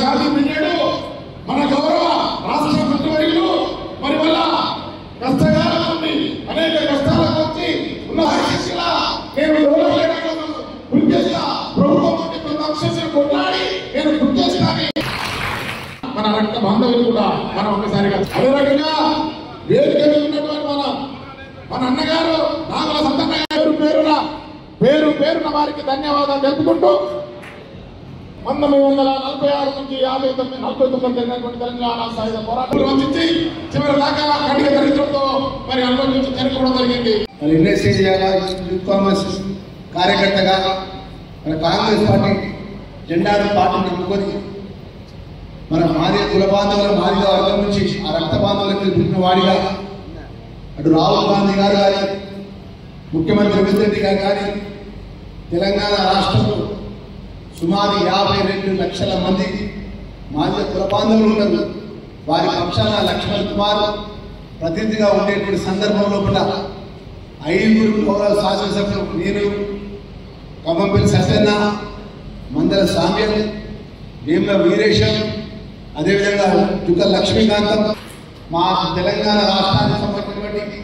జాతి బిడ్డడు మన గౌరవ రాష్ట్ర మంత్రివర్యులు మరి వల్ల కష్టకాలం ఉంది, అనేక కష్టాలకు వచ్చి ఉన్న శిక్షణ నేను కృషి చేస్తా, ప్రభుత్వం కొంత అంశాన్ని కొట్లాడి నేను కృషి చేస్తాను. మన రక్త బాంధవులు కూడా మనం ఒక్కసారిగా అదే రకంగా వేదిక ఉన్నటువంటి మన అన్నగారు నాగల సంతన్న గారు పేరున వారికి ధన్యవాదాలు తెలుపుకుంటూ 1946 నుంచి 49 జరిగినటువంటి తెలంగాణ సాయుధ పోరాటాలు వంచి చివరి దాకా కఠిన దరిద్రంతో మరి అనుభవించి చనిపోవడం జరిగింది. మరి ఎన్ఎస్సీ కాంగ్రెస్ కార్యకర్తగా మన కాంగ్రెస్ పార్టీ జెండాను పార్టీ నింపుకొని మన మాదిగ కుల బాంధవుల మాదిగ వర్గం నుంచి ఆ రక్త బాంధవులకు పుట్టిన వాడిగా అటు రాహుల్ గాంధీ గారు కానీ ముఖ్యమంత్రి రేవంత్ రెడ్డి గారు కానీ తెలంగాణ రాష్ట్రంలో సుమారు 52 లక్షల మంది మాదిగ కుల బాంధవులు ఉన్నారు. వారి పక్షాన లక్ష్మణ్ కుమార్ ప్రతినిధిగా ఉండేటువంటి సందర్భంలో కూడా 5 గౌరవ శాసనసభ్యులు నేను, కమ్మంపల్లి సత్యన్న, మందల సామ్యం, వేముల వీరేశం, అదేవిధంగా చుక్క లక్ష్మీకాంతం మా తెలంగాణ రాష్ట్రానికి సంబంధించినటువంటి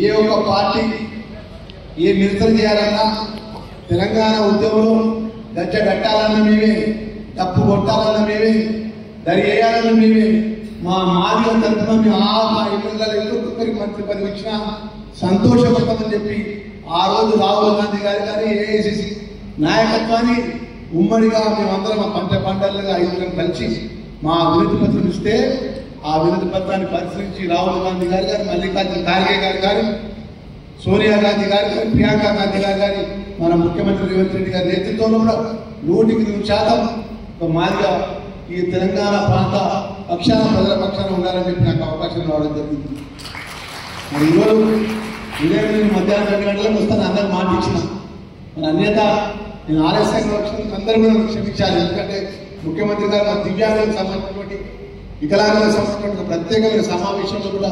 ఏ ఒక్క పార్టీ ఏ నిరసన చేయాలన్నా తెలంగాణ ఉద్యమంలో గజ్జ కట్టాలన్న మేమే, తప్పు కొట్టాలన్న మేమే, దరి వేయాలన్న మేమే, మా మాదిగ తరఫున మేము మా ఎమ్మెల్యేలు మంత్రి పదవి ఇచ్చిన సంతోషపడతామని చెప్పి ఆ రోజు రాహుల్ గాంధీ గారు కానీ ఏఐసిసి నాయకత్వాన్ని ఉమ్మడిగా మేమందరం పంటలుగా 5 కలిసి మా వినతి పత్రం ఇస్తే ఆ వినతి పత్రాన్ని పరిశీలించి రాహుల్ గాంధీ గారు కానీ, మల్లికార్జున ఖార్గే గారు కానీ, సోనియా గాంధీ గారు కానీ, ప్రియాంక గాంధీ గారు కానీ, మన ముఖ్యమంత్రి రేవంత్ రెడ్డి గారి నేతృత్వంలో కూడా 100% మాదిగా ఈ తెలంగాణ ప్రాంత పక్షాన ప్రజల పక్షాన ఉండాలని చెప్పి నాకు అవకాశం రావడం జరిగింది. మరి ఈరోజు నేను మధ్యాహ్నం 2 గంటలకు వస్తాను అందరూ మాట ఇచ్చిన మన అన్యత నేను ఆలస్యంగా వచ్చినందుకు అందరూ కూడా క్షమించాలి. ఎందుకంటే ముఖ్యమంత్రి గారు మన దివ్యాంగులకు సంబంధించినటువంటి వికలాంగులకు సంబంధించిన ప్రత్యేకమైన సమావేశంలో కూడా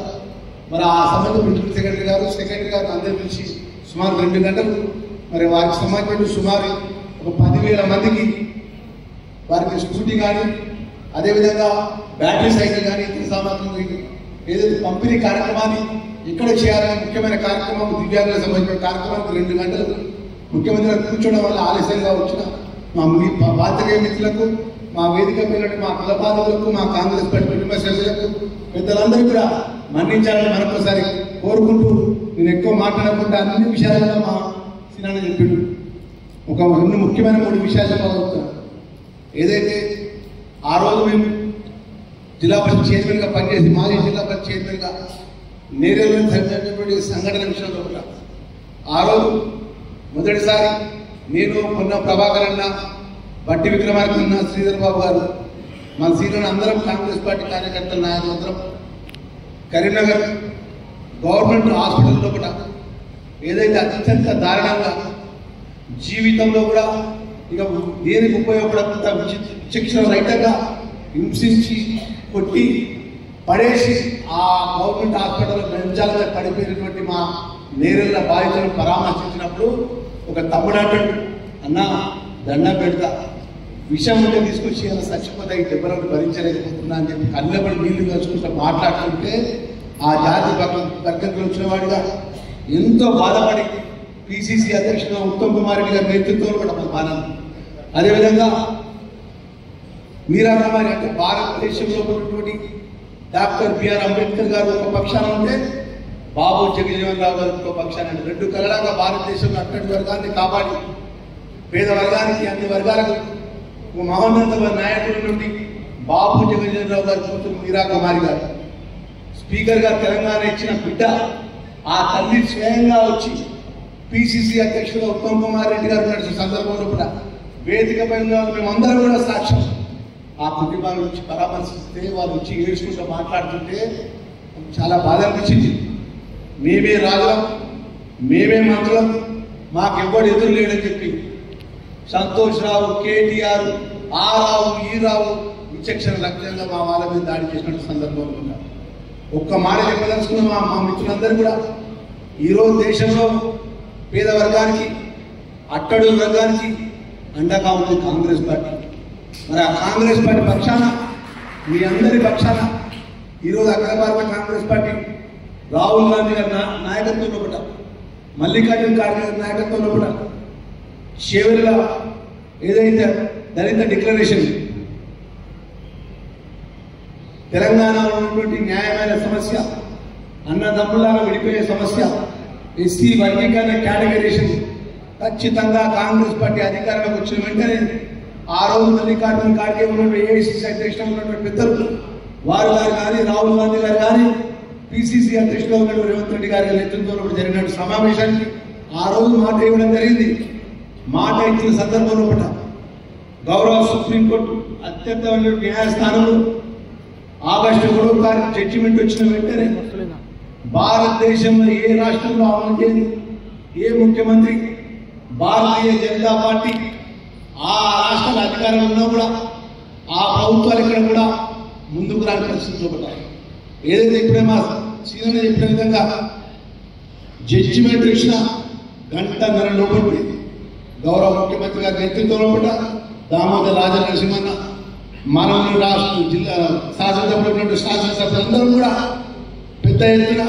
మరి ఆ సంబంధం ప్రిన్సిపల్ సెక్రటరీ గారు అందరూ పిలిచి సుమారు 2 గంటలు మరి వారికి సంబంధించిన సుమారు ఒక 10,000 మందికి వారికి స్కూటీ కానీ, అదేవిధంగా బ్యాటరీ సైకిల్ కానీ, ఇతర సామాగ్రి ఏదైతే పంపిణీ కార్యక్రమాన్ని ఇక్కడ చేయాలని ముఖ్యమైన కార్యక్రమం దివ్యాంగులకు సంబంధించిన కార్యక్రమానికి 2 గంటలు ముఖ్యమంత్రి గారు కూర్చోవడం వల్ల ఆలస్యంగా వచ్చిన మా పాత్రికేయ మిత్రులకు, మా వేదిక పిల్లలు, మా కుల బాంధవులకు, మా కాంగ్రెస్ పార్టీ కుటుంబ సభ్యులకు, పెద్దలందరూ కూడా మన్నించాలని మరొకసారి కోరుకుంటూ నేను ఎక్కువ మాట్లాడకుండా అన్ని విషయాలలో మా సినాన్న చెప్పిండు. ఒక 2 ముఖ్యమైన 3 విషయాలు చెప్పగలుగుతాను. ఏదైతే ఆ రోజు మేము జిల్లా పరిషత్ చైర్మన్గా పనిచేసి మాజీ జిల్లా పరిషత్ చైర్మన్గా నేరేలో జరిగినటువంటి సంఘటన విషయంలో కూడా ఆ రోజు మొదటిసారి నేను మొన్న ప్రభాకర్ అన్న, బట్టి విక్రమార్క అన్న, శ్రీధర్ బాబు గారు, మన సీనియర్ అందరం కాంగ్రెస్ పార్టీ కార్యకర్తల నాయకులందరం కరీంనగర్ గవర్నమెంట్ హాస్పిటల్లో కూడా ఏదైతే అత్యంత దారుణంగా జీవితంలో కూడా ఇక దేనికి ఉపయోగపడకుండా విచక్షణ రహితంగా హింసించి కొట్టి పడేసి ఆ గవర్నమెంట్ హాస్పిటల్లో గంజాలుగా పడిపోయినటువంటి మా నేరెళ్ళ బాధితులను పరామర్శించినప్పుడు ఒక తమ్ముడు అంటాడు, అన్న దండ పెడతా, విషయం ఉంటే తీసుకొచ్చి అలా చచ్చిపోతే ఈ దెబ్బలను భరించలేకపోతున్నా అని చెప్పి కళ్ళబడి నీళ్లు కలుసుకుంటూ మాట్లాడుతుంటే ఆ జాతి వర్గంలో వచ్చిన వాడిగా ఎంతో బాధపడి పిసిసి అధ్యక్షుడు ఉత్తమ్ కుమార్ రెడ్డి గారి నేతృత్వంలో కూడా బాధ. అదేవిధంగా మీరా కుమారి అంటే భారతదేశంలో ఉన్నటువంటి డాక్టర్ బిఆర్ అంబేద్కర్ గారు ఒక పక్షాన ఉంటే బాబు జగజీవన్ రావు గారు ఒక పక్షాన, 2 కలలాగా భారతదేశంలో అట్టడి వర్గాన్ని కాపాడి పేద వర్గానికి అన్ని వర్గాలకు మహోన్నత నాయకుల నుండి బాబు జగజీవన్ రావు గారు కూతురు మీరా కుమారి గారు స్పీకర్ గారు తెలంగాణ ఇచ్చిన బిడ్డ, ఆ తల్లి స్వయంగా వచ్చి పిసిసి అధ్యక్షుడు ఉత్తమ్ కుమార్ రెడ్డి గారు నడిచిన సందర్భంలో కూడా వేదిక పైన మేమందరం కూడా సాక్ష్యం. ఆ కుటుంబాల నుంచి పరామర్శిస్తే వారు వచ్చి ఏడ్చుకుంటూ మాట్లాడుతుంటే చాలా బాధ అనిపించింది. మేమే రాజులం, మేమే మంత్రులం, మాకెవ్వడు ఎదురు లేడని చెప్పి సంతోష్ రావు, కేటీఆర్, ఆ రావు, ఈ రావు విచక్షణ రహితంగా మా వాళ్ళ మీద దాడి చేసిన సందర్భంలో ఉన్నారు. ఒక్క మాట చెప్పదలుచుకున్న మా మిత్రులందరూ కూడా ఈరోజు దేశంలో పేద వర్గానికి, అట్టడుగు వర్గానికి అండగా ఉంది కాంగ్రెస్ పార్టీ. మరి ఆ కాంగ్రెస్ పార్టీ పక్షాన మీ అందరి పక్షాన ఈరోజు అఖిల భారత కాంగ్రెస్ పార్టీ రాహుల్ గాంధీ గారి నాయకత్వంలో కూడా మల్లికార్జున ఖార్గే గారి నాయకత్వంలో కూడా చివరిగా ఏదైతే దళిత డిక్లరేషన్ తెలంగాణలో ఉన్నటువంటి న్యాయమైన సమస్య అన్నదమ్ములాగా విడిపోయే సమస్య ఎస్సీ వర్గీకరణ కేటగిరీషన్ ఖచ్చితంగా కాంగ్రెస్ పార్టీ అధికారంలోకి వచ్చిన వెంటనే ఆ రోజు మల్లికార్జున ఖార్గే ఉన్నటువంటి ఏఐసిసి అధ్యక్షుడు ఉన్నటువంటి పెద్దలు వారు గారు కానీ రాహుల్ గాంధీ గారు కానీ పిసిసి అధ్యక్షుడు ఉన్నటువంటి రేవంత్ రెడ్డి గారి నేతృత్వంలో జరిగిన సమావేశానికి ఆ రోజు మాట ఇవ్వడం జరిగింది. మాట ఇచ్చిన సందర్భంలో కూడా గౌరవ సుప్రీంకోర్టు అత్యంత న్యాయస్థానంలో ఆగస్టు 3వ తారీఖు జడ్జిమెంట్ వచ్చిన వెంటనే భారతదేశంలో ఏ రాష్ట్రంలో అమలు చేయని ఏ ముఖ్యమంత్రి భారతీయ జనతా పార్టీ ఆ రాష్ట్రాల అధికారంలో ఉన్నా కూడా ఆ ప్రభుత్వాలు ఇక్కడ కూడా ముందుకు రాని పరిస్థితులు పడ్డాయి. ఏదైతే ఇప్పుడే మా సీనియర్ చెప్పిన విధంగా జడ్జిమెంట్ ఇచ్చిన గంటన్నర లోపలి గౌరవ ముఖ్యమంత్రి గారి నేతృత్వంలో కూడా దామోదర్ రాజ నరసింహన్న మానవులు రాష్ట్ర జిల్లా శాసనసభ్యులందరూ కూడా పెద్ద ఎత్తున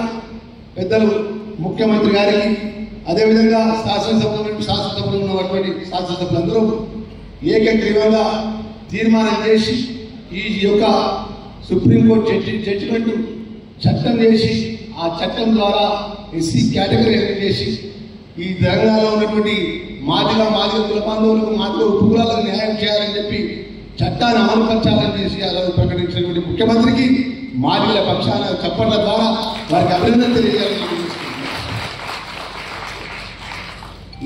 పెద్దలు ముఖ్యమంత్రి గారికి అదేవిధంగా శాసనసభ్యులు ఉన్నటువంటి శాసనసభ్యులందరూ ఏకగ్రీవంగా తీర్మానం చేసి ఈ యొక్క సుప్రీంకోర్టు జడ్జిమెంట్ చట్టం చేసి ఆ చట్టం ద్వారా ఎస్సీ కేటగిరీ చేసి ఈ తెలంగాణలో ఉన్నటువంటి మాదిగ కుల బాంధవులకు మాదిగ ఉపకులాలకు న్యాయం చేయాలని చెప్పి చట్టాన్ని అమలుపరచాలని చేసి అలా ప్రకటించినటువంటి ముఖ్యమంత్రికి మాదిగల పక్షాన చప్పట్ల ద్వారా వారికి అభినందన తెలియజేయాలని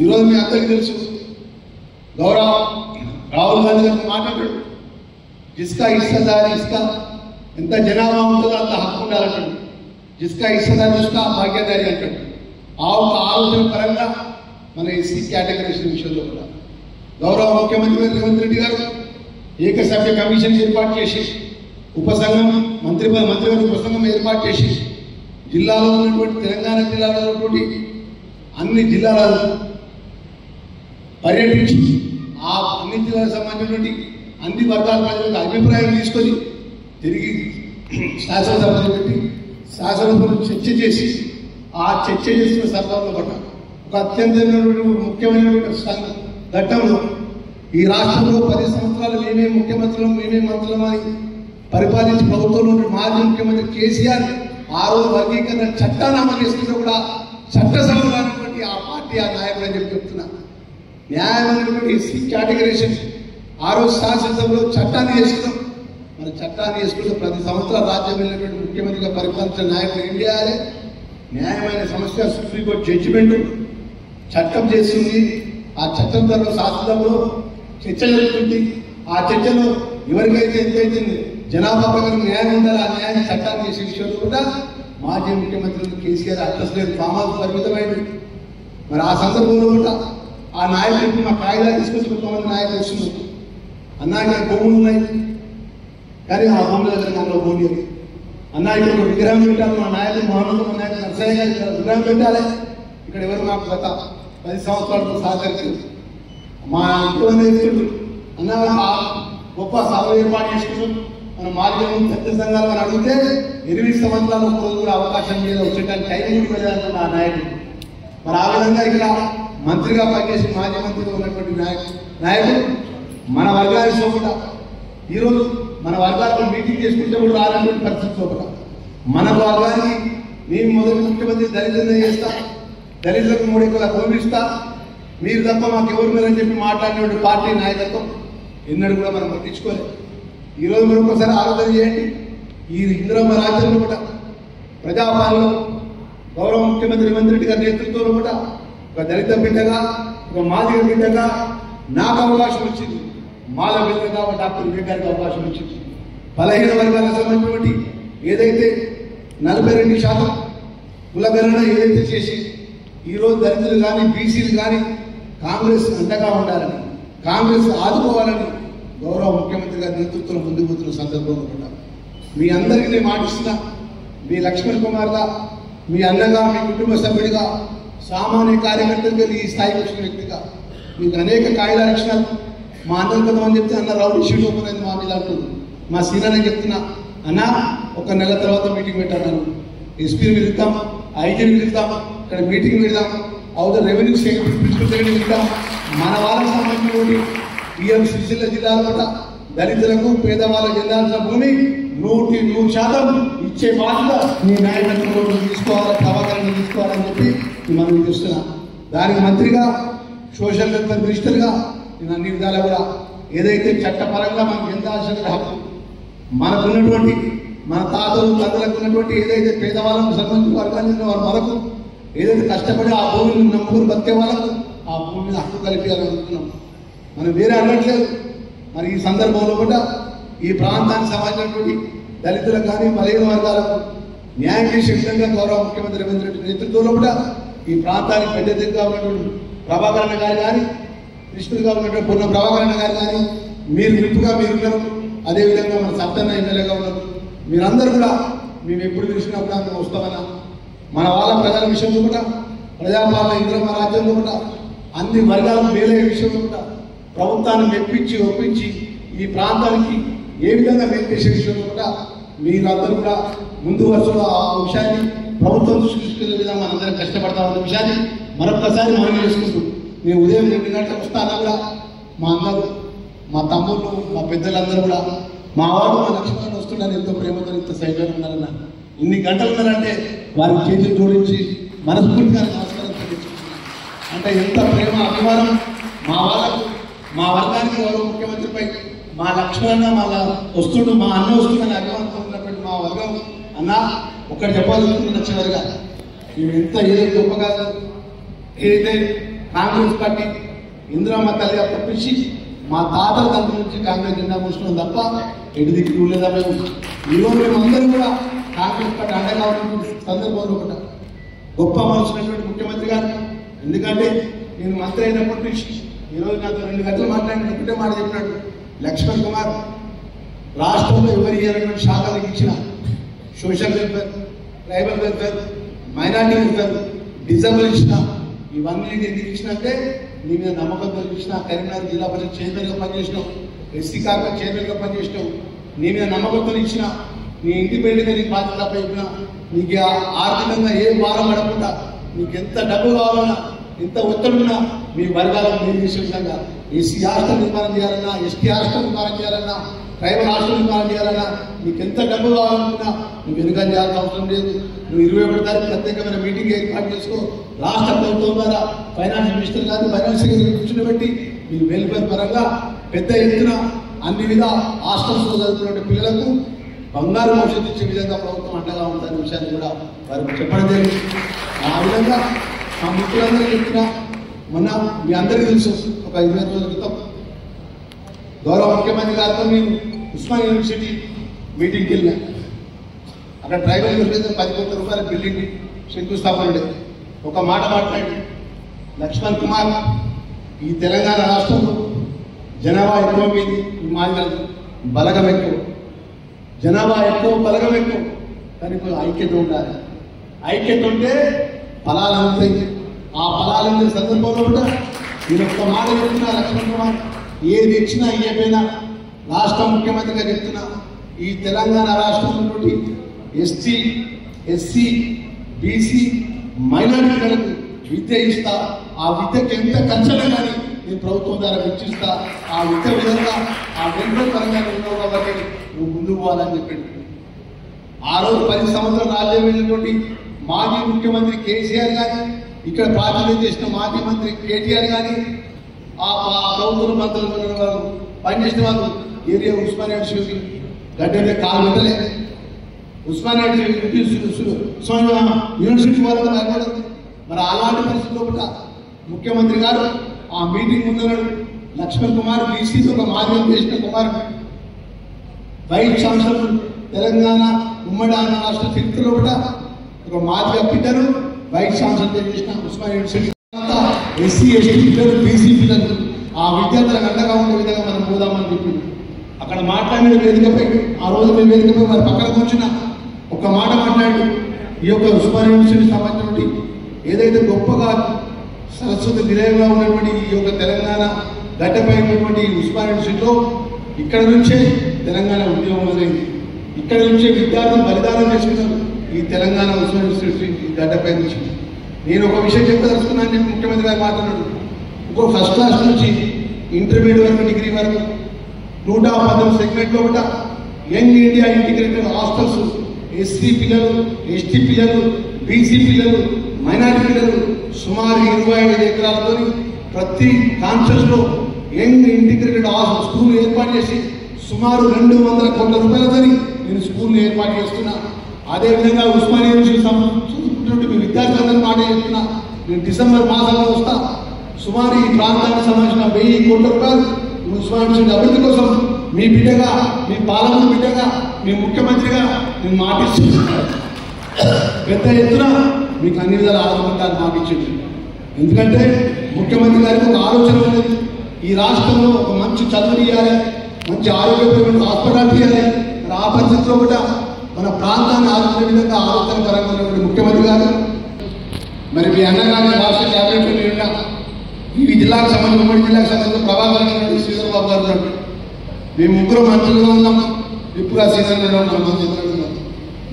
ఈరోజు మీ అందరికీ తెలుసు గౌరవ రాహుల్ గాంధీ గారితో మాట్లాడాడు. జిస్కా హిస్సాదారి ఇస్కా ఎంత జనాభా ఉంటుందో అంత హక్కు ఉండాలంటాడు. జిస్కా హిస్సాదారి ఇస్కా భాగ్యదారి అంటాడు. ఆ ఒక ఆలోచన పరంగా మన ఎస్సీ కేటగిరీషన్ విషయంలో కూడా గౌరవ ముఖ్యమంత్రి రేవంత్ రెడ్డి గారు ఏకసభ్య కమిషన్ ఏర్పాటు చేసి ఉపసంఘం మంత్రివర్గ ఉపసంఘం ఏర్పాటు చేసి జిల్లాలో ఉన్నటువంటి తెలంగాణ జిల్లాలో ఉన్నటువంటి అన్ని జిల్లాలలో పర్యటించి ఆ అన్ని జిల్లాలకు సంబంధించినటువంటి అన్ని వర్గాల ప్రజలకు అభిప్రాయం తీసుకొని తిరిగి శాసనసభలో పెట్టి శాసనసభలో చర్చ చేసి ఆ చర్చ చేసిన సందర్భంలో పట్ల ఒక అత్యంత ముఖ్యమైనటువంటి ఘట్టంలో ఈ రాష్ట్రంలో 10 సంవత్సరాలు మేమే ముఖ్యమంత్రులు మేమే మంత్రులం అని పరిపాలించి ప్రభుత్వంలో ఉన్న మాజీ ముఖ్యమంత్రి కేసీఆర్ ఆ రోజు వర్గీకరణ చట్టాన్ని అమలు చేస్తుంటే కూడా చట్టసభలో ఉన్నటువంటి ఆ పార్టీ ఆ నాయకులు అని చెప్పి చెప్తున్నా. న్యాయమైనటువంటి ఎస్సీ కేటగిరీషన్ ఆ రోజు శాసనసభలో చట్టాన్ని చేసుకున్నాం. మరి చట్టాన్ని చేసుకుంటే 10 సంవత్సరాలు రాజ్యం వెళ్ళినటువంటి ముఖ్యమంత్రిగా పరిపాలించిన నాయకులు ఏం చేయాలి? న్యాయమైన సమస్య సుప్రీంకోర్టు జడ్జిమెంట్ చట్టం చేస్తుంది. ఆ చట్టం ద్వారా శాసనసభలో చర్చ జరుగుతుంది. ఆ చర్చలో ఎవరికైతే ఎంతైతే జనాభా ప్రకారం న్యాయం ఉండాలి ఆ న్యాయాన్ని చట్టాన్ని చేసే విషయంలో కూడా మాజీ ముఖ్యమంత్రి కేసీఆర్ అట్లసలేదు ఫామాలు పరిమితమైంది. మరి ఆ సందర్భంలో కూడా ఆ నాయకుడికి మా కాయిదాలు తీసుకొచ్చి కొంతమంది నాయకులు వస్తున్నారు. అన్నా ఇక్కడ భూములు ఉన్నాయి కానీ ఆ భూముల దగ్గర మనలో భూమి లేదు. అన్నా ఇక్కడ ఒక విగ్రహం పెట్టాలి మా నాయకులు మహమ్మద్ నాయకులు నర్సయ్య గారు ఇక్కడ విగ్రహం పెట్టాలి. ఇక్కడ ఎవరు మాకు గత 10 సంవత్సరాలతో సహకరించారు. మా ముఖ్యమంత్రి అన్న గొప్ప సభ ఏర్పాటు చేసుకుంటాం మన మార్గం పెద్ద సంఘాలు అని అడిగితే 8 సంవత్సరాలు ఒక రోజు కూడా అవకాశం మీద వచ్చేటానికి టైం కూడా వెళ్ళాలంటే ఆ నాయకుడు. మరి ఆ విధంగా ఇక్కడ మంత్రిగా పనిచేసి మాజీ మంత్రిగా ఉన్నటువంటి నాయకుడు మన వర్గానికి కూడా ఈరోజు మన వర్గాలకు మీటింగ్ చేసుకుంటే కూడా రానటువంటి పరిస్థితి కూడా మన వర్గానికి నేను మొదటి ముఖ్యమంత్రి దళితులను చేస్తా, దళితులకు 3 ఎకరాల భూమి ఇస్తా, మీరు తప్ప మాకు ఎవరు మీరని చెప్పి మాట్లాడినటువంటి పార్టీ నాయకత్వం ఎన్నడూ కూడా మనం పట్టించుకోలేదు. ఈరోజు మీరు ఒకసారి ఆలోచన చేయండి. ఈ ఇందిరమ్మ రాజ్యంలో కూడా ప్రజాపాలనలో గౌరవ ముఖ్యమంత్రి రేవంత్ రెడ్డి గారి నేతృత్వంలో కూడా ఒక దళిత బిడ్డగా ఒక మాదిగ బిడ్డగా నాకు అవకాశం వచ్చింది. మాల బిడ్డగా డాక్టర్ వివేక్ గారికి అవకాశం వచ్చింది. 15 వర్గాలకు సంబంధించినటువంటి ఏదైతే 42% కులగణన ఏదైతే చేసి ఈరోజు దళితులు కానీ బీసీలు కానీ కాంగ్రెస్ అండగా ఉండాలని కాంగ్రెస్ ఆదుకోవాలని గౌరవ ముఖ్యమంత్రి గారి నేతృత్వంలో ముందుకు పోతున్న సందర్భంలో కూడా మీ అందరికీ నేను మాటిస్తున్నా. మీ లక్ష్మణ్ కుమార్గా మీ అన్నగా మీ కుటుంబ సభ్యుడిగా సామాన్య కార్యకర్తలుగా ఈ స్థాయికి వచ్చిన వ్యక్తిగా మీకు అనేక కాయిదాలు ఇచ్చినారు. మా అన్నలు కొంతమంది చెప్తే అన్న రౌడీ షీట్ ఓపెన్ అయింది మా మీద అంటుంది. మా సీనియర్ చెప్తున్నా అన్న ఒక నెల తర్వాత మీటింగ్ పెట్టాను, ఎస్పీని పిలుద్దాం, ఐజీని పిలుద్దాం, ఇక్కడ మీటింగ్ పెడదాం, అవుట్ రెవెన్యూ సెక్రటరీ పిలుద్దాం. మన వాళ్ళకి సంబంధించిన బియ్యం సిరిసిల్ల జిల్లాలో కూడా దళితులకు పేదవాళ్ళకి చెందాల్సిన భూమి 100% ఇచ్చే బాధ్యత మీ నాయకత్వంలో తీసుకోవాలి, ప్రభాకరణ తీసుకోవాలని చెప్పి మనం చూస్తున్నా. దానికి మంత్రిగా సోషల్ వెల్ఫేర్ మినిస్టర్గా నేను అన్ని విధాలా కూడా ఏదైతే చట్టపరంగా మనకు చెందాల్సిన హక్కు మనకున్నటువంటి మన తాతలు తండ్రులకు ఉన్నటువంటి ఏదైతే పేదవాళ్ళకు సంబంధించిన వర్గాన్ని వారు మనకు ఏదైతే కష్టపడి ఆ భూమిని నమ్ముకుని బతికే వాళ్ళకు ఆ భూమి మీద హక్కు కలిపేయాలనుకుంటున్నాం. మనం వేరే అనట్లేదు. మరి ఈ సందర్భంలో కూడా ఈ ప్రాంతానికి సంబంధించినటువంటి దళితులకు కానీ బలహీన వర్గాలకు న్యాయం చేసే విధంగా గౌరవ ముఖ్యమంత్రి రేవంత్ రెడ్డి నేతృత్వంలో కూడా ఈ ప్రాంతానికి పెద్ద దిగ్గా ఉన్నటువంటి ప్రభాకరణ గారు కానీ కృష్ణుడిగా ఉన్నటువంటి పూర్ణ ప్రభాకరణ గారు కానీ మీరు విప్పుగా మీరున్నారు. అదేవిధంగా మన సత్తన్న ఎమ్మెల్యేగా ఉన్నారు. మీరందరూ కూడా మేము ఎప్పుడు చూసినప్పుడు మేము వస్తామన్నా మన వాళ్ళ ప్రజల విషయంలో కూడా ప్రజాపాలన ఇంద్రమ్మ రాజ్యంలో కూడా అన్ని వర్గాలకు మేలే విషయంలో కూడా ప్రభుత్వాన్ని మెప్పించి ఒప్పించి ఈ ప్రాంతానికి ఏ విధంగా మెప్పించే విషయంలో కూడా మీరందరూ కూడా ముందు వరుసలో ఆ విషయాన్ని ప్రభుత్వం సృష్టించే విధంగా మనందరం కష్టపడతామన్న విషయాన్ని మరొకసారి మనం చేసుకుంటూ మేము ఉదయం 2 గంటలకు వస్తానా కూడా మా అందరూ మా తమ్ముళ్ళు మా పెద్దలందరూ కూడా మా వాడు మా లక్ష్మణ్ వస్తున్నాను ఎంతో ప్రేమతో ఇంత సైడ్లో ఉన్నారన్న ఇన్ని గంటలు ఉన్నారంటే వారికి చేతులు జోడించి మనస్ఫూర్తిగా నమస్కారం తెలియజేస్తున్నాను. అంటే ఎంత ప్రేమ అభిమానం మా వాళ్ళకు మా వర్గానికి గౌరవ ముఖ్యమంత్రిపై మా లక్ష్మణ మా వస్తుడు మా అన్న వస్తుందని అభిమానంతో ఉన్నటువంటి మా వర్గం అన్న ఒక్కటి చెప్పాలనుకుంటున్న చివరిగా మేము ఎంత ఏదో గొప్పగా ఏదైతే కాంగ్రెస్ పార్టీ ఇందిరమ్మ తల్లిగా పంపించి మా తాతల తండ్రి నుంచి కాంగ్రెస్ జెండా మోసుకున్నాం తప్ప ఎటు దిక్కు చూడలేదా మేము. ఈరోజు మేము అందరూ కూడా కాంగ్రెస్ పార్టీ అండగా ఉన్నటువంటి సందర్భంలో కూడా గొప్ప మనసున్నటువంటి ముఖ్యమంత్రి గారు. ఎందుకంటే నేను మంత్రి అయినప్పటి నుంచి ఈరోజు నాతో 2 గంటలు మాట్లాడిన ఒకటే మాట చెప్పినాడు. లక్ష్మణ్ కుమార్ రాష్ట్రంలో ఎవరు ఇవ్వాలన్నటువంటి శాఖలకు ఇచ్చిన social welfare, tribal welfare, minority welfare, disable ఇచ్చిన ఇవన్నీ ఎందుకు ఇచ్చినంటే నీ మీద నమ్మకంతో ఇచ్చిన. కరీంనగర్ జిల్లా పరిషత్ చైర్మన్గా పనిచేసినావు, ఎస్సీ కార్పొరేట్ చైర్మన్గా పనిచేసినావు. నీ మీద నమ్మకంతో ఇచ్చిన నీ ఇండిపెండెంట్గా నీకు బాధ్యత చెప్పిన నీకు ఆర్థికంగా ఏ భారం పడకుండా నీకు ఎంత డబ్బు కావాలన్నా ఎంత ఒత్తిడున్నా మీ వర్గాలకు మేలు చేసే విధంగా ఎస్సీ హాస్టల్ నిర్మాణం చేయాలన్నా, ఎస్టీ హాస్టల్ నిర్మాణం చేయాలన్నా, ట్రైబల్ హాస్టల్ నిర్మాణం చేయాలన్నా నీకు ఎంత డబ్బు కావాలనుకున్నా నువ్వు వెనుక చేయాల్సిన అవసరం లేదు. నువ్వు 21 తారీఖు ప్రత్యేకమైన మీటింగ్ ఏర్పాటు చేసుకో. రాష్ట్ర ప్రభుత్వం ద్వారా ఫైనాన్స్ మినిస్టర్ గారిని ఫైనాన్స్ సెక్రటరీ కూర్చుని మీరు వెల్ఫేర్ పరంగా పెద్ద ఎత్తున అన్ని విధ హాస్టల్స్లో చదువుతున్న పిల్లలకు బంగారు భవిష్యత్తు ఇచ్చే విధంగా ప్రభుత్వం అండగా ఉందనే విషయాన్ని కూడా వారికి చెప్పడం జరిగింది. ఆ విధంగా మా మిత్రులందరూ చెప్తున్నా. మొన్న మీ అందరికీ తెలుసు ఒక 20 రోజుల క్రితం గౌరవ ముఖ్యమంత్రి గారితో నేను ఉస్మాన్ యూనివర్సిటీ మీటింగ్కి వెళ్ళినా. అక్కడ ట్రైబల్ వెల్ఫేర్ 10 కోట్ల రూపాయల బిల్డింగ్ శంకుస్థాపన ఉండేది. ఒక మాట మాట్లాడి లక్ష్మణ్ కుమార్ ఈ తెలంగాణ రాష్ట్రంలో జనాభా ఎక్కువ మీది మాది బలగం ఎక్కువ, జనాభా ఎక్కువ బలగం ఎక్కువ, కానీ ఐక్యత ఉండాలి. ఐక్యత ఉంటే ఫలాలు అందుతాయి. ఆ ఫలాలు అందే సందర్భంలో కూడా నేను ఒక్క మాట చెప్తున్నా. లక్ష్మణ్ కుమార్ ఏది ఇచ్చినా ఇవ్వకపోయినా రాష్ట్ర ముఖ్యమంత్రిగా చెప్తున్నా, ఈ తెలంగాణ రాష్ట్రంలో ఎస్టీ, ఎస్సీ, బీసీ, మైనారిటీలకు విద్య ఇస్తా. ఆ విద్యకు ఎంత ఖర్చులు కానీ నేను ప్రభుత్వం ద్వారా వెచ్చిస్తా. ఆ విద్య విధంగా ఆ వెల్ఫేర్ పరంగా ఉన్నావు కాబట్టి నువ్వు ముందుకు పోవాలని చెప్పాడు. ఆ రోజు 10 సంవత్సరాలు రాజ్యం వెళ్ళినటువంటి మాజీ ముఖ్యమంత్రి కేసీఆర్ కానీ, ఇక్కడ ప్రాతినిధ్యం చేసిన మాజీ మంత్రి కేటీఆర్ కానీ, ఆ ప్రభుత్వ మంత్రులు పనిచేసిన వాళ్ళు ఏరియా ఉస్మానియా గడ్డ మీద కాలు పెట్టలే. ఉస్మానియా యూనివర్సిటీ వాళ్ళకి ఏర్పడింది. మరి అలాంటి పరిస్థితుల్లో కూడా ముఖ్యమంత్రి గారు ఆ మీటింగ్ ముందున్నాడు. లక్ష్మణ్ కుమార్ బీసీతో ఒక మాధ్యమం చేసిన కుమార్ వైస్ ఛాన్సలర్ తెలంగాణ ఉమ్మడి ఆంధ్ర రాష్ట్ర చరిత్రలో కూడా ఒక మాదిగా పిల్లలు వైస్ ఛాన్సలర్ చేసిన ఉస్మానియా యూనివర్సిటీ ఎస్సీ, ఎస్టీ పిల్లలు, బీసీ పిల్లలు ఆ విద్యార్థులకు అండగా ఉండే విధంగా మనం పోదామని చెప్పి అక్కడ మాట్లాడిన వేదికపై ఆ రోజు మేము వేదికపై వారి పక్కన కూర్చున్న ఒక మాట మాట్లాడి ఈ యొక్క ఉస్మానియా యూనివర్సిటీ సంబంధించినటువంటి ఏదైతే గొప్పగా సరస్వతి నిలయంగా ఉన్నటువంటి ఈ యొక్క తెలంగాణ గడ్డపై ఉన్నటువంటి ఉస్మానియా యూనివర్సిటీలో ఇక్కడ నుంచే తెలంగాణ ఉద్యమం మొదలైంది. ఇక్కడ నుంచే విద్యార్థులు బలిదానం చేసుకున్నారు ఈ తెలంగాణ ఉస్మానియా యూనివర్సిటీ గడ్డపై నుంచి. నేను ఒక విషయం చెప్పదలుచుకున్నాను. నేను ముఖ్యమంత్రి గారు మాట్లాడారు. ఇంకో ఫస్ట్ క్లాస్ నుంచి ఇంటర్మీడియట్ వరకు డిగ్రీ వరకు 110 సెగ్మెంట్లో కూడా young India integrated hostels SC పిల్లలు, ఎస్టీ పిల్లలు, బీసీ పిల్లలు, మైనారిటీ పిల్లలు సుమారు 25 ఎకరాలతో ప్రతి కాన్షియస్లో యంగ్ ఇంటిగ్రేటెడ్ స్కూల్ ఏర్పాటు చేసి సుమారు 200 కోట్ల రూపాయలతో నేను స్కూల్ని ఏర్పాటు చేస్తున్నా. అదేవిధంగా ఉస్మానియా నుంచి చూసుకుంటున్నట్టు మీ విద్యార్థులందరూ మాట చెప్తున్నా. నేను డిసెంబర్ మాసంలో వస్తా. సుమారు ఈ ప్రాంతానికి సంబంధించిన 1000 కోట్ల రూపాయలు ఉస్మానియా అభివృద్ధి కోసం మీ బిడ్డగా, మీ పాలన బిడ్డగా, మీ ముఖ్యమంత్రిగా నేను మాటిస్తున్నాను. పెద్ద ఎత్తున మీకు అన్ని విధాలు ఆదుకుంటాను మాటిచ్చింది. ఎందుకంటే ముఖ్యమంత్రి గారికి ఒక ఆలోచన ఉన్నది. ఈ రాష్ట్రంలో ఒక మంచి చదువు ఇవ్వాలి, మంచి ఆరోగ్యపరమైన హాస్పిటల్ ఇవ్వాలి. మరి ఆ పరిస్థితిలో కూడా మన ప్రాంతాన్ని ఆదుకునే విధంగా ఆలోచనకరంగా ఉన్నటువంటి ముఖ్యమంత్రి గారు మరి మీ అన్నగారి రాష్ట్ర క్యాబినెట్లో నిన్న ఈ జిల్లాకు సంబంధించిన ఉమ్మడి జిల్లాకు సంబంధించిన ప్రభాకర్ శ్రీధర్ బాబు గారు ఉన్నాడు. మేము ముగ్గురు మంత్రులుగా ఉన్నాం. విప్పుగా శ్రీధర్ ఉన్నాం.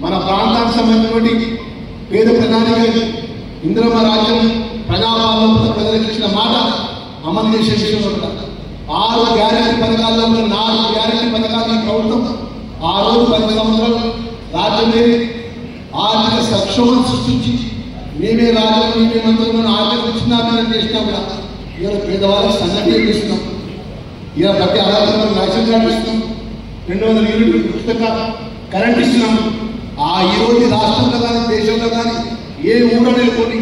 మన ప్రాంతానికి సంబంధించినటువంటి పేద ప్రధానిగా ఇందిరమ్మ రాజ్యం ప్రజాపాలన ప్రజలకు ఇచ్చిన మాట అమలు చేసే విషయంలో 6 గ్యారెంటీ పథకాల్లో 4 గ్యారెంటీ పథకాలు ఈ ప్రభుత్వం ఆ రోజు 10 సంవత్సరాలు రాజ్యమే ఆర్థిక సంక్షోభం సృష్టించి మేమే రాజ్యం, మేమే మంత్రులను ఆర్థిక విచ్ఛిన్నాభివృద్ధి చేసినా కూడా ఇలా పేదవాళ్ళకి సంఘటన చేస్తున్నాం. ఇలా ప్రతి ఆధారంగా రేషన్ కార్డు ఇస్తున్నాం. 200 యూనిట్లు ఉచితంగా కరెంట్ ఇస్తున్నాం. ఈ రోజు రాష్ట్రంలో కానీ దేశంలో కానీ ఏ ఊళ్ళో నెలకొని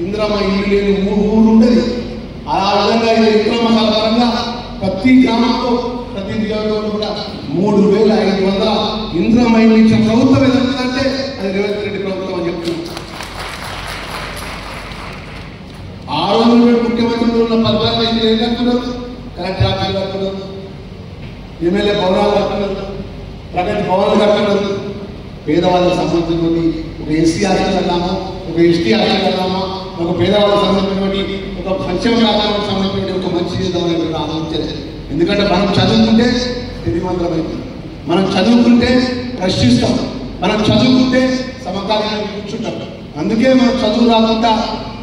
ఇందిరమ్మ ఇల్లు లేని ఊరు ఉండదు. ఆ విధంగా ఇందిరమ్మ పరంగా ప్రతి గ్రామంలో ప్రతి నియోజకవర్గంలో కూడా 3500 ఇందిరమ్మ ఇల్లు ఇచ్చిన ప్రభుత్వం ఏదంటే అది రేవంత్ రెడ్డి ప్రభుత్వం అని చెప్తున్నాం. ఆ రోజు ముఖ్యమంత్రులు ఉన్న పరిపాలన ఏం కట్టున్నారు? కలెక్టర్ ఆఫీసులు కట్టున్నారు, ఎమ్మెల్యే భవనాలు కట్టున్నారు, ప్రగతి భవనాలు కట్టున్నారు. పేదవాళ్ళకి సంబంధించినటువంటి ఒక ఎస్సీ హాస్టల్ అన్నామా, ఒక ఎస్టీ హాస్టల్ అన్నామా, ఒక పేదవాళ్ళకి సంబంధించినటువంటి ఒక సంక్షేమ రాష్ట్రానికి సంబంధించినటువంటి ఒక మంచి చేద్దామని ఆలోచించలేదు. ఎందుకంటే మనం చదువుకుంటే తెలివంతమైంది, మనం చదువుకుంటే ప్రశ్నిస్తాం, మనం చదువుకుంటే సమకాలీనంగా కూర్చుంటాం. అందుకే మనం చదువు రాకుండా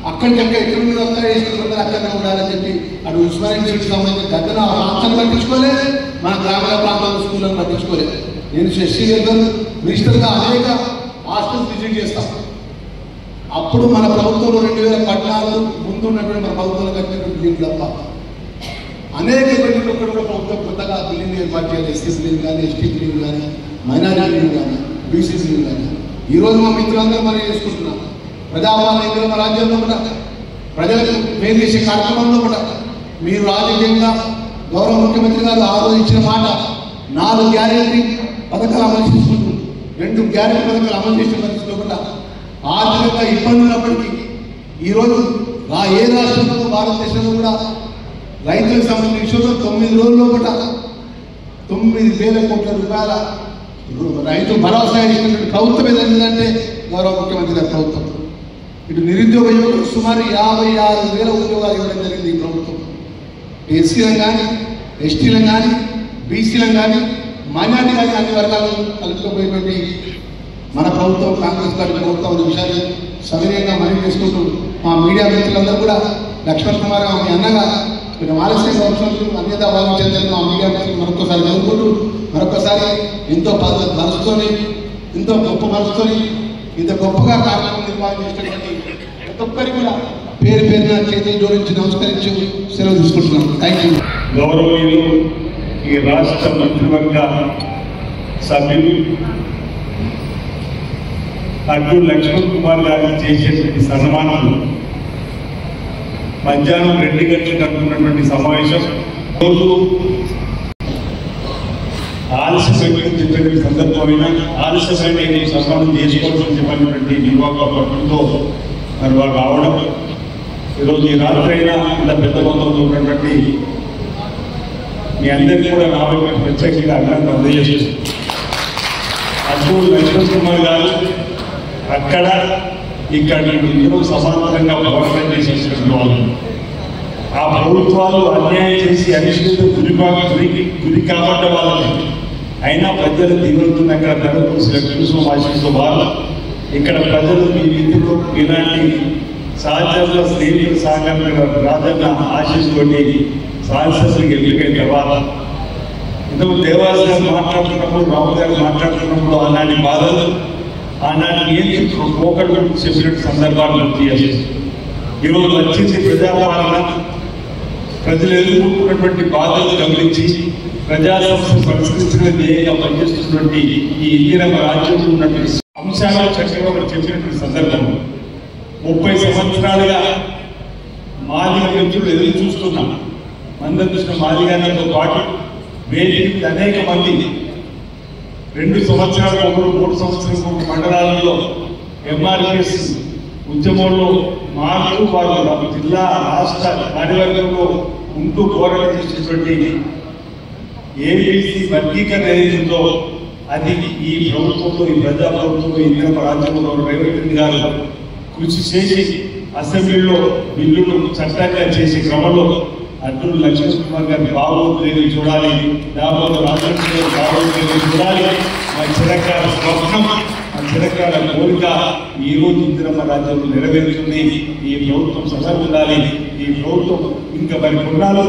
అక్కడికక్కడ ఎక్కడ అక్కడనే ఉండాలని చెప్పి అటు ఉస్మానియా యూనివర్సిటీకి సంబంధించిన గద్దన రాష్ట్రాన్ని పట్టించుకోలేదు, మన గ్రామీణ ప్రాంతాల స్కూళ్ళను పట్టించుకోలేదు. నేను శశి గారు మినిస్టర్గా అనేక హాస్టల్స్ విజిట్ చేస్తాం. అప్పుడు మన ప్రభుత్వంలో 2014 ముందు ఉన్నటువంటి మన ప్రభుత్వంలో కట్టినటువంటి బిల్డింగ్ తప్ప అనేక బిల్డింగ్లు కూడా ప్రభుత్వం కొత్తగా బిల్డింగ్ ఏర్పాటు చేయాలి. ఎస్సీ బిల్డింగ్ కానీ, ఎస్టీ బిల్డింగ్ కానీ, మైనారిటీ బిల్డింగ్ కానీ, బీసీ బిల్డింగ్ కానీ. ఈరోజు మా మిత్రులందరూ మనం చేసుకుంటున్నాం. ప్రజాపాలన ఇందిరమ్మ రాజ్యంలో కూడా ప్రజలకు మేలు చేసే కార్యక్రమంలో కూడా మీరు రాజకీయంగా గౌరవ ముఖ్యమంత్రి గారు ఆ రోజు ఇచ్చిన మాట 4 గ్యారెంటీ పథకాలు అమలు చేసుకుంటూ 2 గ్యారెంటీ పథకాలు అమలు చేసిన పరిస్థితిలో కూడా ఆర్థికంగా ఇబ్బంది ఉన్నప్పటికీ ఈరోజు ఏ రాష్ట్రంలో భారతదేశంలో కూడా రైతులకు సంబంధించిన విషయంలో 9 రోజుల్లో కూడా 9,000 కోట్ల రూపాయల రైతు భరోసా ఇచ్చినటువంటి ప్రభుత్వం ఏదంటే గౌరవ ముఖ్యమంత్రి గారి ప్రభుత్వం. ఇటు నిరుద్యోగ యువకులు సుమారు 56,000 ఉద్యోగాలు ఇవ్వడం జరిగింది ఈ ప్రభుత్వం. ఎస్సీలను కానీ, ఎస్టీలను కానీ, బీసీలను కానీ, మైనార్టీ కానీ అన్ని వర్గాలు కలుపుకోబోయేటువంటి మన ప్రభుత్వం కాంగ్రెస్ పార్టీ ప్రభుత్వం అనే విషయాన్ని సవినయంగా మనవి చేసుకుంటూ మా మీడియా మిత్రులందరూ కూడా లక్ష్మణ్ కుమార్ మీ అన్నగా కొంచెం ఆలస్యంగా వచ్చినప్పుడు అన్యత భావించాలని మా మీడియా మిత్రులు మరొకసారి చదువుకుంటూ మరొకసారి ఎంతో మనసుతోని, ఎంతో గొప్ప మనసుతోని ఇంత గొప్పగా కార్యక్రమం నిర్వహణ చేసినటువంటి ప్రతి ఒక్కరికి కూడా పేరు పేరున చేతులు జోడించి నమస్కరించి సెలవు తీసుకుంటున్నాం. Thank you. గౌరవనీయులు ఈ రాష్ట్ర మంత్రివర్గ సభ్యులు అడ్డు లక్ష్మణ్ కుమార్ గారికి చేసేటువంటి సన్మానాలు మధ్యాహ్నం 2 గంటలకు అనుకున్నటువంటి సమావేశం రోజు ఆలస్యమైన చెప్పిన సందర్భమైన ఆలస్యమైన సన్మానం చేసుకోవాల్సి చెప్పినటువంటి నిర్వాహక పట్టుతో మరి వారు రావడం ఈరోజు ఈ రాత్రి అయినా ఇంత పెద్ద మొత్తంలో ఉన్నటువంటి మీ అందరికీ కూడా నా ప్రత్యేకంగా అభినందన అందజేస్తుంది. అడ్డు లక్ష్మణ్ కుమార్ గారు అక్కడ ఇక్కడ ఇద్దరు సమాంతరంగా పోరాటం చేసేటువంటి వాళ్ళు ఆ ప్రభుత్వాలు అన్యాయం చేసి అనిశ్చిత గురి కాబట్ట వాళ్ళని అయినా ప్రజలు దిగుతుంది. అక్కడ ధనకోసం ఆశిస్తూ వాళ్ళు ఇక్కడ ప్రజలు మీ విధులు ఇలాంటి సహచరుల స్నేహితుల సహకారంగా రాజన్న ఆశిస్తోటి సాహసకి ఎన్నికైన తర్వాత ఇంతకు దేవాస్ గారు మాట్లాడుతున్నప్పుడు రావు గారు మాట్లాడుతున్నప్పుడు ఆనాటి బాధలు ఆనాటి నియంత్రించిన పోకడు చెప్పినట్టు సందర్భాలు గుర్తు చేస్తుంది. ఈరోజు వచ్చింది ప్రజాపాలన, ప్రజలు ఎదుర్కొంటున్నటువంటి బాధలు గమనించి ప్రజా సమస్యలు పరిష్కరించడం ధ్యేయంగా పనిచేస్తున్నటువంటి ఈ ఇందిరమ్మ రాజ్యంలో ఉన్నటువంటి అంశాలు చక్కగా చెప్పినటువంటి సందర్భం 30 సంవత్సరాలుగా మాదిగ వ్యక్తులు ఎదురు చూస్తున్నాం. మందకృష్ణ మాదిగతో పాటు వేదిక అనేక మంది 2 సంవత్సరాలకు 3 సంవత్సరాలకు మండలాలలో ఎంఆర్పిఎస్ ఉద్యమంలో మాకు వారు జిల్లా రాష్ట్ర కార్యవర్గంలో ఉంటూ పోరాటం చేసినటువంటి ఏబీసీ వర్గీకరణ ఏదైతుందో అది ఈ ప్రభుత్వంలో ఈ ప్రజా ప్రభుత్వంలో ఇందిరమ్మ రాజ్యంలో రేవంత్ రెడ్డి గారు కృషి చేసి అసెంబ్లీలో బిల్లును చట్టంగా చేసే క్రమంలో అర్జున్ లక్ష్మణ్ కుమార్ గారి బాగోగులు చూడాలి, దామోదర్ రాజేంద్ర గారి బాగోగులు చూడాలి. మా చిరకాల స్వప్నం, మా చిరకాల కోరిక ఈ రోజు ఇందిరమ్మ రాజ్యంలో నెరవేరుతుంది. ఈ ప్రభుత్వం సదా ఉండాలి, ఈ ప్రభుత్వం ఇంకా మరి కొన్నాళ్ళు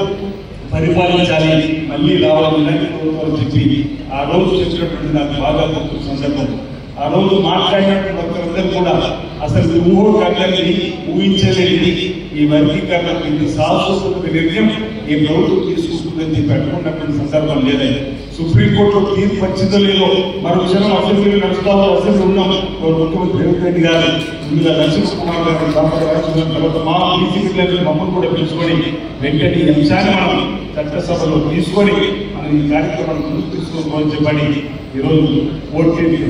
పరిపాలించాలి, మళ్ళీ రావాలని చెప్పి ఆ రోజు చెప్పినటువంటి నాకు బాగా గుర్తు సందర్భం. ఆ రోజు మాట్లాడినటువంటి ఒకరందరూ కూడా అసలు ఊహోకల్ని ఊహించలేని ఈ వర్గీకరణ ఇంత సాహసోపేత నిర్ణయం ఈ ప్రభుత్వం తీసుకుంటుందని పెట్టుకున్నటువంటి సందర్భం లేదని సుప్రీంకోర్టులో తీర్పు వచ్చిందో లేదో మరో విషయం అసెంబ్లీలో నడుస్తామో అసెంబ్లీ ఉన్నాం. ముఖ్యమంత్రి రేవంత్ రెడ్డి గారు ముందుగా లక్ష్మణ్ కుమార్ గారు తర్వాత మా బీసీ మమ్మల్ని కూడా పిలుచుకొని వెంటనే ఈ అంశాన్ని మనం చట్టసభలో తీసుకొని మనం ఈ కార్యక్రమాన్ని ముందుకు తీసుకోవాలని చెప్పని ఈరోజు ఓటీపీ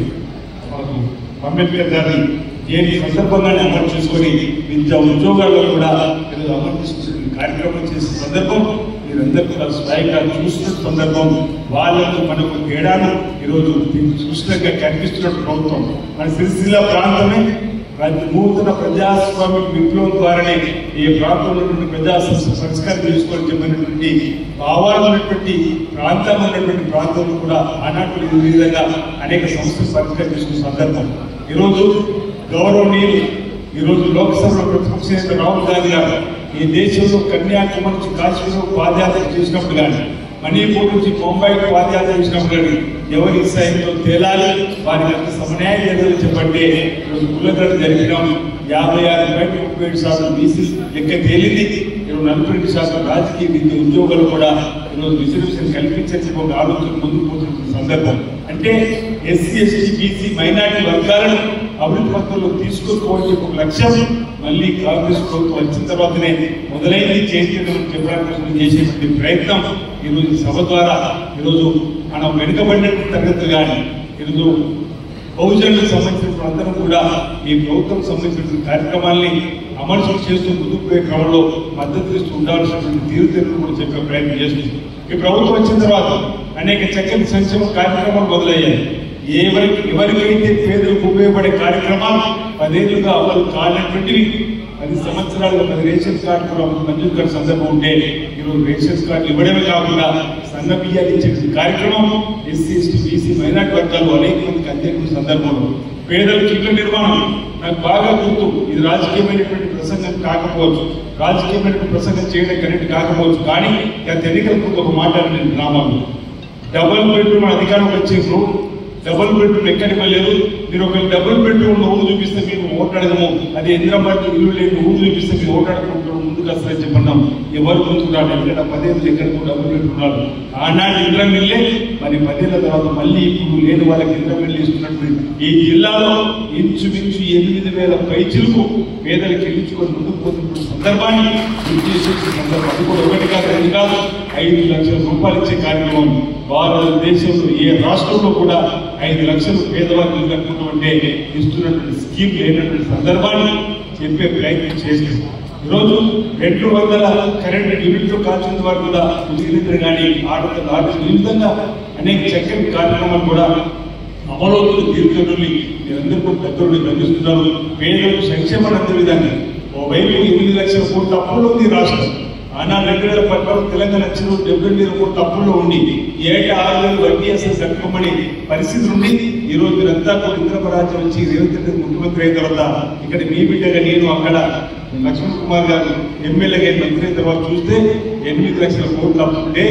అంబేద్కర్ గారిని దేని సందర్భంగానే అమలు చేసుకొని విద్యా ఉద్యోగాల్లో కూడా ఈరోజు అమలు చేసుకునే కార్యక్రమం చేసే సందర్భం మీరందరూ కూడా స్థాయిగా చూస్తున్న సందర్భం వాళ్ళకు మనకు తేడాను ఈరోజు సుష్టంగా కనిపిస్తున్న ప్రభుత్వం మన సిరిసిల్ల ప్రాంతమే నూతన ప్రజాస్వామ్య విప్లవం ద్వారానే ఈ ప్రాంతంలో ప్రజా సంస్కారం తీసుకొని చెప్పినటువంటి భావాలు ఉన్నటువంటి ప్రాంతాలు ఉన్నటువంటి ప్రాంతంలో కూడా ఆనాటి విధంగా అనేక సమస్యలు పరిష్కారం చేసుకునే సందర్భం. ఈరోజు గౌరవనీయులు ఈరోజు లోక్సభలో ప్రతిపక్ష నేత రాహుల్ గాంధీ గారు ఈ దేశంలో కన్యాకుమారి నుంచి కాశ్మీర్ పాదయాత్ర చేసినప్పుడు కానీ మణిపూర్ నుంచి ముంబైకి పాదయాత్ర చేసినప్పుడు కానీ ఎవరి స్థాయిలో తేలాలి, వారికి అంత సమన్యాయం లేదని చెప్పండి. ఈరోజు కులగడ జరిగినాం. 56% బీసీ లెక్క తేలింది. 42% రాజకీయ విద్య ఉద్యోగాలు కూడా ఈరోజు రిజర్వేషన్ కల్పించే ఒక ఆలోచన ముందుకు పోతున్న సందర్భం. అంటే ఎస్సీ ఎస్టీ బీసీ మైనార్టీ వర్గాలను అభివృద్ధి పథకంలో తీసుకుపోయే ఒక లక్ష్యం మళ్ళీ కాంగ్రెస్ ప్రభుత్వం వచ్చిన తర్వాతనే మొదలైంది. చెప్పడానికి చేసేటువంటి ప్రయత్నం ఈరోజు సభ ద్వారా ఈరోజు మనం వెనుకబడినటువంటి తరగతులు కానీ ఈరోజు బహుజనులకు సంబంధించిన అందరం కూడా ఈ ప్రభుత్వం సంబంధించిన కార్యక్రమాల్ని అమలు చేస్తూ ముందుకు పోయే క్రమంలో మద్దతు ఇస్తూ ఉండాల్సినటువంటి తీరుతెన్నులు కూడా చెప్పే ప్రయత్నం చేస్తుంది. ఈ ప్రభుత్వం వచ్చిన తర్వాత అనేక చక్కని సంక్షేమ కార్యక్రమాలు మొదలయ్యాయి. ఎవరికైతే పేదలకు ఉపయోగపడే కార్యక్రమాలు 10 ఏళ్లుగా అమలు కానటువంటివి 10 సంవత్సరాలుగా 10 రేషన్ కార్డు మంజూరు కాని సందర్భం ఉంటే ఈరోజు రేషన్ కార్డులు ఇవ్వడమే కాకుండా సన్న బియ్యాలు ఇచ్చే కార్యక్రమం ఎస్సీ ఎస్టీ బీసీ మైనార్టీ వర్గాలు అనేక మందికి అందించిన సందర్భంలో పేదలకు ఇళ్ల నిర్మాణం నాకు బాగా గుర్తు. ఇది రాజకీయమైనటువంటి ప్రసంగం కాకపోవచ్చు, రాజకీయమైనటువంటి ప్రసంగం చేయడం కరెక్ట్ కాకపోవచ్చు, కానీ గత ఎన్నికల ముందు ఒక మాట నేను గ్రామాల్లో డబుల్ బెడ్రూమ్ అధికారంలో వచ్చేప్పుడు డబుల్ బెడ్రూమ్ ఎక్కడికి వెళ్ళలేదు. మీరు ఒక డబుల్ బెడ్రూమ్ ఊరు చూపిస్తే మీరు ఓటాడగము, అది ఇందిరాబాద్ ఇల్లు లేని ఊరు చూపిస్తే మీరు ఓటాడుకుంటారు ముందుకు వస్తారని చెప్పన్నాం. ఎవరు ముందుకున్నాడు ఎక్కడ 10 ఏళ్ళు ఎక్కడికి డబుల్ బెడ్రూమ్ ఉన్నాడు. ఆనాటి ఇంద్రం ఇల్లే మరి 10 ఏళ్ల తర్వాత మళ్ళీ ఇప్పుడు లేని వాళ్ళకి ఇంద్రం ఇల్లు ఇస్తున్నటువంటి ఈ జిల్లాలో ఇంచుమించు 8,000 పైచిలకు పేదలకు ఇల్లుచుకొని ముందుకు పోతున్న సందర్భాన్ని గుర్తు చేసే సందర్భం. అది కూడా ఒకటి కాదు, 2 కాదు, 5 లక్షల రూపాయలు ఇచ్చే కార్యక్రమం భారతదేశంలో ఏ రాష్ట్రంలో కూడా 5 లక్షలు పేదవాళ్ళు కట్టుకుంటే ఇస్తున్నటువంటి స్కీమ్ లేనటువంటి సందర్భాన్ని చెప్పే ప్రయత్నం చేసింది. ఈరోజు 200 కరెంట్ యూనిట్లు కాల్చిన వారు కూడా ఉచిత కానీ ఆటలు ఈ విధంగా అనేక చక్కని కార్యక్రమాలు కూడా అమలు తీర్చుని మీరందరూ కూడా దగ్గరుండి గమనిస్తున్నారు. పేదలకు సంక్షేమం అందే విధంగా ఓవైపు 8 లక్షల కోట్ల అప్పులు ఉంది రాష్ట్రం. ఆనాడు 2014 తెలంగాణ వచ్చిన 70,000 కోట్ల అప్పుల్లో ఉండి ఏటా 6,000 వడ్డీ అసలు కట్టుకోమని పరిస్థితి ఉండి ఈ రోజు మీరంతా కూడా ఇంద్రపరాజ్యం వచ్చి రేవంత్ రెడ్డి ముఖ్యమంత్రి అయిన తర్వాత ఇక్కడ మీ బిడ్డగా నేను అక్కడ లక్ష్మణ్ కుమార్ గారు ఎమ్మెల్యేగా మంత్రి అయిన తర్వాత చూస్తే 8 లక్షల కోట్ల అప్పు ఉంటే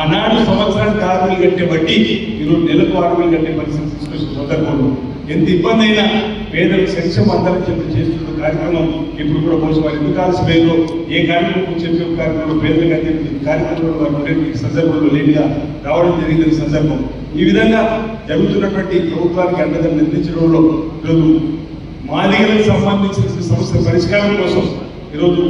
ఆనాడు సంవత్సరానికి 6,000 కట్టే వడ్డీ ఈరోజు నెలకు 6,000 కట్టే పరిస్థితి తీసుకొచ్చిన సందర్భంలో ఎంత ఇబ్బంది అయినా పేదలకు సంక్షేమ అందరం చెప్పి చేస్తున్న కార్యక్రమం ఇప్పుడు కూడా కొంచెం వారి ఎన్నికల సమయంలో ఏ కార్యక్రమం చెప్పే కార్యక్రమంలో పేదలకు అందే కార్యక్రమంలో వారు ఉండే సందర్భంలో లేనిగా రావడం జరిగిన సందర్భం ఈ విధంగా జరుగుతున్నటువంటి ప్రభుత్వానికి అండగా నిర్మించడంలో ఈరోజు మాదిగలకు సంబంధించిన సమస్యల పరిష్కారం కోసం ఈరోజు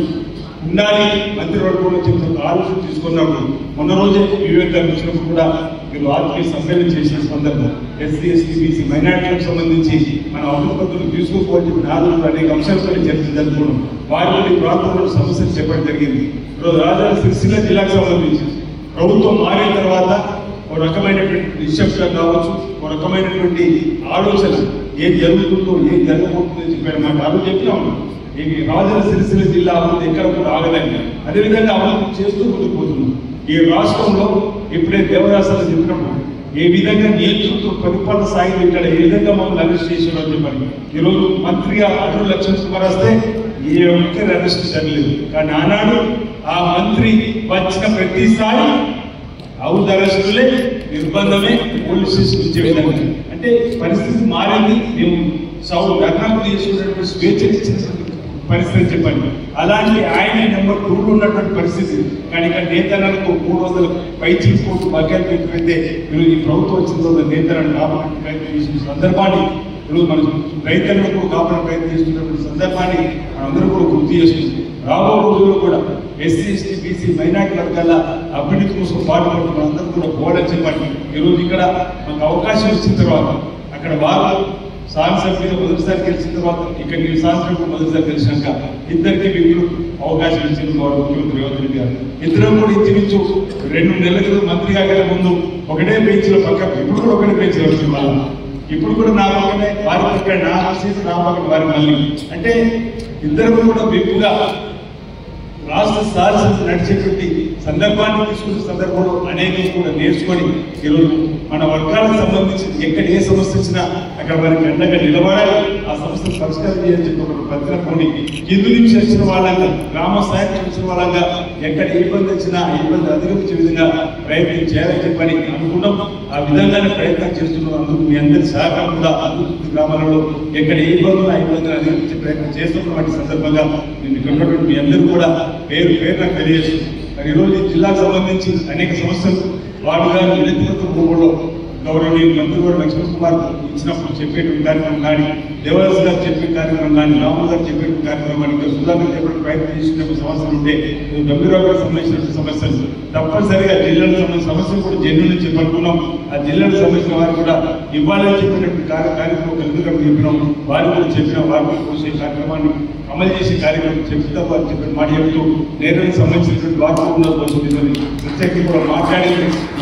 ఉండాలి మంత్రివర్గంలో చెప్పిన ఆలోచన తీసుకున్నప్పుడు మొన్న రోజే వివేక్ గారు వచ్చినప్పుడు కూడా మీరు ఆత్మీయ సమ్మేళనం చేసిన సందర్భం ఎస్సీ ఎస్టీ బీసీ మైనార్టీలకు సంబంధించి మన అభివృద్ధులు తీసుకోకపోతే నాలుగు అనేక అంశాలతో చర్చ జరుపుకోవడం వారి ప్రాంతంలో సమస్యలు చెప్పడం జరిగింది. ఈరోజు రాజధాని సిరిసిల్ల జిల్లాకు సంబంధించి ప్రభుత్వం మారిన తర్వాత ఒక రకమైనటువంటి నిశ్శబ్దం కావచ్చు, ఒక రకమైనటువంటి ఆలోచన ఏం జరుగుతుందో ఏం జరగబోతుందో చెప్పారు మాట ఆలోచన చెప్పినా ఉన్నాం. ఈ రాజధాని సిరిసిల్ల జిల్లా అభివృద్ధి ఎక్కడ కూడా ఆగదండి. అదేవిధంగా అభివృద్ధి చేస్తూ ముందుకు పోతున్నాం. ఈ రాష్ట్రంలో ఇప్పుడే దేవరాసాలు చెప్పినప్పుడు ఏ విధంగా నియంత్రిత పరిపాలన సాగింది, ఇక్కడ ఏ విధంగా మమ్మల్ని అరెస్ట్ చేసారో అని చెప్పండి. ఈరోజు మంత్రిగా అటూరి లక్ష్మణ్ కుమార్ వస్తే ఏ ఒక్కరి అరెస్ట్ జరగలేదు. కానీ ఆనాడు ఆ మంత్రి వచ్చిన ప్రతిసారి హౌస్ అరెస్టులే, నిర్బంధమే, పోలీస్ స్టేషన్ ఇచ్చే విధంగా అంటే పరిస్థితి మారింది. మేము ధర్నాలు చేసుకున్నటువంటి స్వేచ్ఛ ఇచ్చిన పరిస్థితి చెప్పండి. అలాంటి ఆయన నెంబర్ 2 ఉన్నటువంటి పరిస్థితి. కానీ ఇక్కడ నేతలకు 300 పైచి కోట్లు బకాయిలు పెట్టిపోతే మీరు ఈ ప్రభుత్వం వచ్చిన తర్వాత నేతలను కాపాడే ప్రయత్నం చేసిన సందర్భాన్ని ఈరోజు మనం రైతులకు కాపాడే ప్రయత్నం చేస్తున్నటువంటి సందర్భాన్ని మనందరూ కూడా గుర్తు చేస్తుంది. రాబో రోజుల్లో కూడా ఎస్సీ ఎస్టీ బీసీ మైనార్టీ వర్గాల అభివృద్ధి కోసం పాటుపడుతూ మనందరూ కూడా పోవడం చెప్పండి. ఈరోజు ఇక్కడ మనకు అవకాశం ఇచ్చిన తర్వాత అక్కడ వాళ్ళు శాసనసభ్యులు మొదటిసారి గెలిచిన తర్వాత ఇక్కడ నేను శాసనసభ్యులు మొదటిసారి గెలిచినాక ఇద్దరికి మీకు అవకాశం ఇచ్చింది గౌరవ ముఖ్యమంత్రి రేవంత్ రెడ్డి గారు. ఇద్దరు కూడా ఇంచుమించు 2 నెలల క్రితం మంత్రి కాగల ముందు ఒకటే బెంచ్లో పక్క, ఇప్పుడు కూడా ఒకటే బెంచ్లో వచ్చింది. మళ్ళీ ఇప్పుడు కూడా నా పక్కనే వారి పక్కన నా సీట్, నా పక్కన వారి మళ్ళీ అంటే ఇద్దరు కూడా బిగ్గుగా రాష్ట్ర శాసనసభ నడిచేటువంటి సందర్భాన్ని తీసుకున్న సందర్భంలో అనేకం కూడా నేర్చుకొని ఈరోజు మన వర్గాలకు సంబంధించి ఎక్కడ ఏ సమస్య వచ్చినా అక్కడ వారికి అండగా నిలబడాలి, ఆ సమస్యను పరిష్కారం చేయాలని చెప్పి ఒక పత్రికని కింది నుంచి వచ్చిన వాళ్ళంగా, గ్రామ స్థాయికి వచ్చిన వాళ్ళంగా ఎక్కడ ఏ ఇబ్బంది వచ్చినా ఆ ఇబ్బంది అధిగమించే విధంగా ప్రయత్నం చేయాలని చెప్పని అనుకున్నాం. ఆ విధంగానే ప్రయత్నం చేస్తున్నాం. అందుకు మీ అందరి సహకారం కూడా అభివృద్ధి గ్రామాలలో ఎక్కడ ఏ ఇబ్బందులు ఆ ఇబ్బందులు అధిగమించే ప్రయత్నం చేస్తున్నటువంటి సందర్భంగా నేను ఇక్కడ ఉన్నటువంటి మీ అందరూ కూడా పేరు నాకు తెలియజేస్తుంది. మరి ఈరోజు ఈ జిల్లాకు సంబంధించి అనేక సమస్యలు వారు గారు వ్యక్తిగత భూముల్లో గౌరవనీయ మంత్రి గారు లక్ష్మణ్ కుమార్ ఇచ్చినప్పుడు చెప్పేటువంటి కార్యక్రమం కానీ, దేవదాస్ గారు చెప్పే కార్యక్రమం కానీ, రాము గారు చెప్పే కార్యక్రమం కానీ, ఇంకా సుధాకర్ చెప్పే ప్రయత్నం చేసినటువంటి సమస్యలు ఉంటే గంభీరావు గారికి సంబంధించినటువంటి సమస్యలు తప్పనిసరిగా జిల్లాలకు సంబంధించిన సమస్యలు కూడా జన్యుని చెప్పనుకున్నాం. ఆ జిల్లాకు సంబంధించిన వారు కూడా ఇవ్వాలని చెప్పినటువంటి కార్యక్రమం కలిగినప్పుడు చెప్పినాం. వారు కూడా చెప్పిన వారు కూడా కార్యక్రమాన్ని అమలు చేసే కార్యక్రమం చెప్తా వారు చెప్పిన మాట చెప్తూ నేరానికి సంబంధించినటువంటి వార్తలు ఉన్న కోసం ప్రత్యేకంగా కూడా మాట్లాడి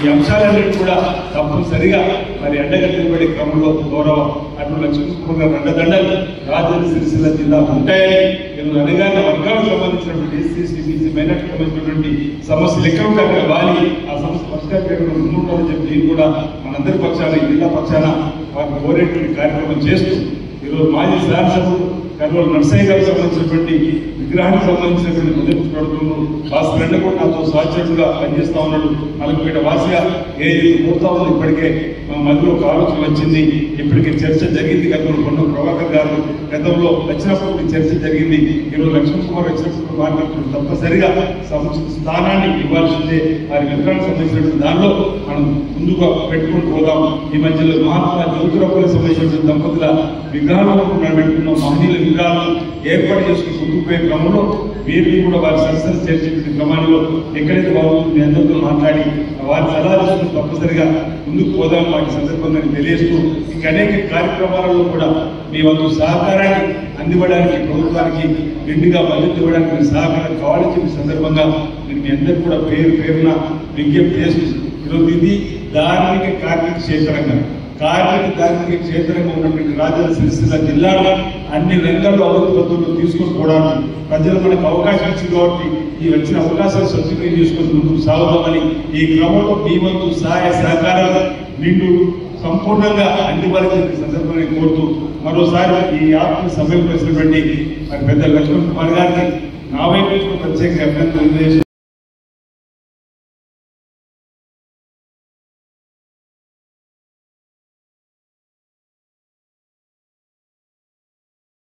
ఈ అంశాలన్నింటి కూడా తప్పనిసరిగా మరి అండగా నిలబడే క్రమంలో గౌరవ అటు లక్ష్మణ్ కుమార్ గారు అండదండలు రాజధాని సిరిసిల్ల జిల్లా ఉంటాయని నేను అనగానే వర్గాలకు సంబంధించినటువంటి ఎస్సీ మైనార్టీకి సంబంధించినటువంటి సమస్యలు ఎక్కడ ఉంటే అక్కడ వాలి ఆ సమస్య పరిష్కారం ముందుండాలని చెప్పి నేను కూడా మనందరి పక్షాన ఈ జిల్లా పక్షాన వారిని కోరేటువంటి కార్యక్రమం చేస్తూ ఈరోజు మాజీ శాసనసభ్యులు కర్నూలు నర్సయ్య గారికి సంబంధించినటువంటి విగ్రహానికి సంబంధించినటువంటి మొదటి ప్రభుత్వంలో భాస్కర్ కూడా నాతో సహచరుడుగా పనిచేస్తా ఉన్నాడు. మలకపేట వాసిగా ఏ పోతా ఉంది. ఇప్పటికే మా మధ్యలో ఒక ఆలోచన వచ్చింది. ఇప్పటికే చర్చ జరిగింది. గతంలో కొండ ప్రభాకర్ గారు గతంలో వచ్చినప్పుడు చర్చ జరిగింది. ఈరోజు లక్ష్మణ్ కుమార్ వచ్చినప్పుడు మాట్లాడుతున్నారు. తప్పనిసరిగా సముచిత స్థానాన్ని ఇవ్వాల్సిందే. వారి విగ్రహానికి సంబంధించినటువంటి దానిలో మనం ముందుగా పెట్టుకుని పోదాం. ఈ మధ్యలో మహాత్మా జ్యోతిరావులకు సంబంధించినటువంటి దంపతుల విగ్రహాలను పెట్టుకున్న మహనీయుల విగ్రహాలను ఏర్పాటు చేసుకుని ముందుకు పోయే క్రమంలో మీరు కూడా వారి సరసన చేర్చేటువంటి క్రమంలో ఎక్కడైతే బాగుంటుంది మీ అందరితో మాట్లాడి వారి సలహాలు తప్పనిసరిగా ముందుకు పోదాం వాటి సందర్భంగా తెలియజేస్తూ ఇంకా అనేక కార్యక్రమాలలో కూడా మీ వంతు సహకారాన్ని అందివ్వడానికి ప్రభుత్వానికి నిండుగా మద్దతు ఇవ్వడానికి మీ సహకారం కావాలని చెప్పి సందర్భంగా నేను మీ అందరికీ కూడా పేరున విజ్ఞప్తి చేస్తూ ఈరోజు ఇది ధార్మిక కార్మిక క్షేత్రంగా కార్మిక క్షేత్రంగా ఉన్నటువంటి రాజన్న సిరిసిల్ల జిల్లాలో అన్ని రంగాల్లో అభివృద్ధి తీసుకొని పోవడానికి ప్రజలు మనకు అవకాశం ఇచ్చింది కాబట్టి ఈ వచ్చిన అవకాశాలు సద్వినియోగం చేసుకొని ముందుకు సాగుతామని ఈ క్రమంలో మీ వంతు సహాయ సహకారాలు నిండు సంపూర్ణంగా అన్ని వారికి సందర్భంగా కోరుతూ మరోసారి ఈ ఆత్మ సభ్యులు ప్రశ్న పెట్టి మరి పెద్ద లక్ష్మణ్ కుమార్ గారికి నా వైపు ప్రత్యేక అభ్యర్థన